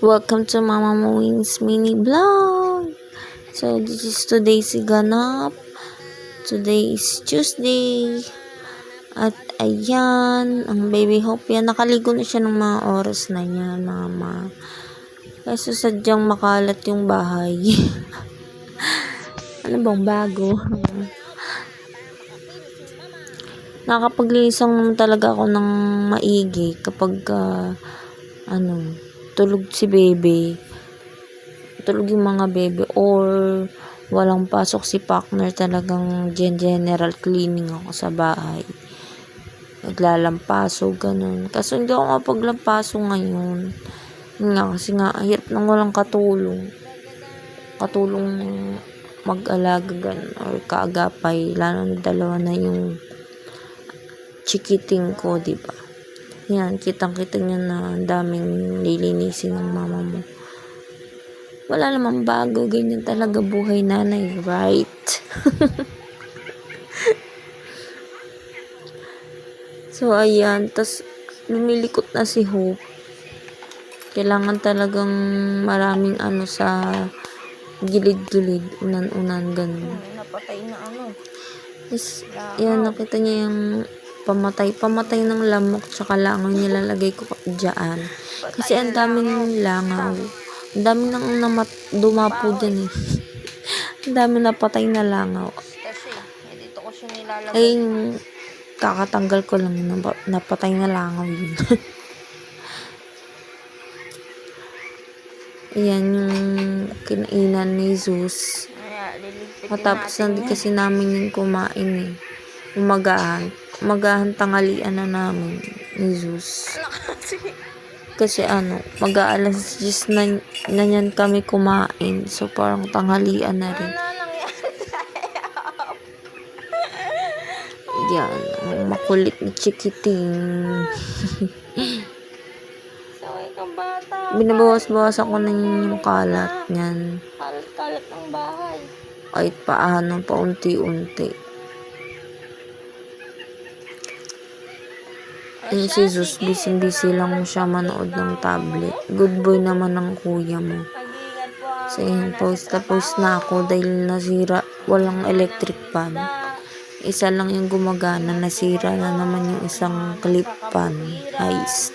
Welcome to Mama Moing's mini vlog. So this is today's ganap. Today is Tuesday. At ayan, ang baby Hope yan. Nakaligo na siya ng mga oras na yan, mama. Kasi sadyang makalat yung bahay. Ano bang bago? Nakapaglinisang naman talaga ako ng maigi kapag tulog si baby. Tulog yung mga baby or walang pasok si partner, talagang general cleaning ako sa bahay. Naglalampaso, ganun. Kaso hindi ako mapaglampaso ngayon. Kasi nga, hirap nang walang katulong. Katulong mag-alaga, ganun, or kaagapay. Lalo na dalawa na yung chikiting ko, diba? Yan, kitang-kita niya na ang daming nilinisin ng mama mo. Wala namang bago, ganyan talaga buhay nanay, right? So, ayan, tas lumilikot na si Hope. Kailangan talagang maraming sa gilid-gilid, unan-unan, ganun. Napatay na Yes, yan, nakita niya yung pamatay ng lamok tsaka langaw, nilalagay ko dyan. Kasi ang daming langaw. Ang dami nang dumapo dyan eh. Ang dami napatay na langaw. Kasi, dito ko siya nilalagay. Ay, kakatanggal ko lang yun. Napatay na langaw yun. Ayan yung kinainan ni Zeus. Matapos na kasi namin yung kumain eh. Umagahan tangalian na namin ni Zeus. Kasi mag-aalas 10 na yan kami kumain. So, parang tanghalian na rin. Yan. Makulit na chikiting. Binabawas-bawas ako na yung kalat niyan. Kalat ng bahay. Kahit paano, paunti-unti. Yung si Zeus, busy lang siya manood ng tablet. Good boy naman ng kuya mo. So, yun, tapos na ako dahil nasira, walang electric fan. Isa lang yung gumagana, nasira na naman yung isang clip fan. Heist.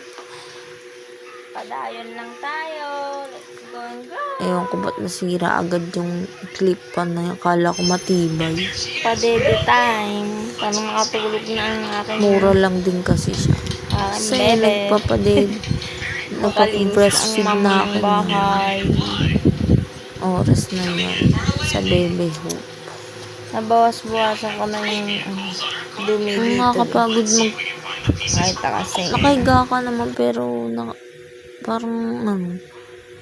Padayon lang tayo. Let's go and go. Ewan ko ba't nasira agad yung clip fan na yung kala ko matibay. Padede time. Parang makatulog na ang aking Mura lang din kasi siya. Kasi bebe. Nagpa-breastfeed na ako. Bahay. Oras na yan sa baby Hope. Nabawas-bawasan ko na yung dumi dito. Nakakapagod Kahit kasi. Nakahiga ka naman pero parang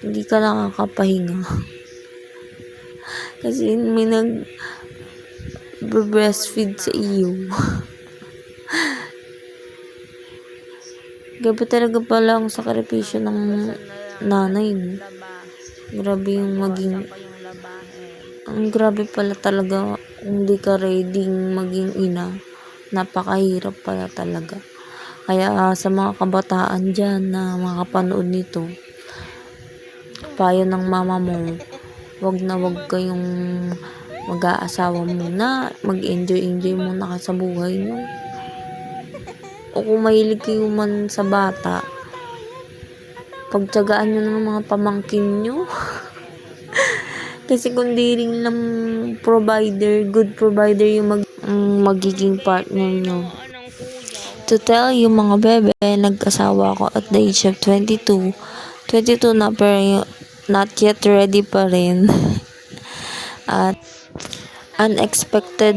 hindi ka nakakapahinga. Kasi may breastfeed sa iyo. Grabe talaga pala ang sakripisyo ng nanay. Grabe yung ang grabe pala talaga kung di ka ready maging ina. Napakahirap pala talaga. Kaya sa mga kabataan dyan na makapanood nito, payo ng mama mo, wag kayong mag-aasawa muna, mag-enjoy muna ka sa buhay nyo. O kung mahilig kayo man sa bata, pagtyagaan nyo ng mga pamangkin nyo. Kasi kung di rin lang good provider yung magiging partner nyo. To tell you mga bebe, nag-asawa ako at the age of 22. 22 na pero not yet ready pa rin. At unexpected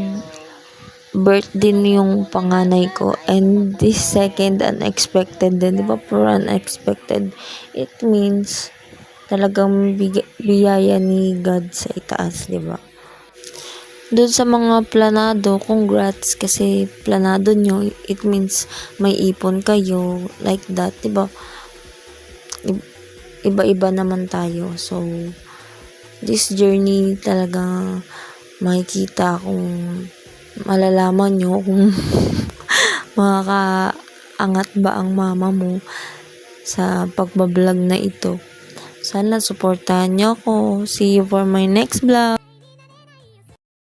birth din yung panganay ko, and this second unexpected din, di ba? For unexpected, it means talagang biyaya ni God sa itaas, di ba? Doon sa mga planado, congrats, kasi planado nyo, it means may ipon kayo, like that, di ba? Iba-iba naman tayo. So, this journey talaga makikita kung malalaman nyo kung makakaangat ba ang mama mo sa pagbablog na ito. Sana supportahan nyo ako. See you for my next vlog.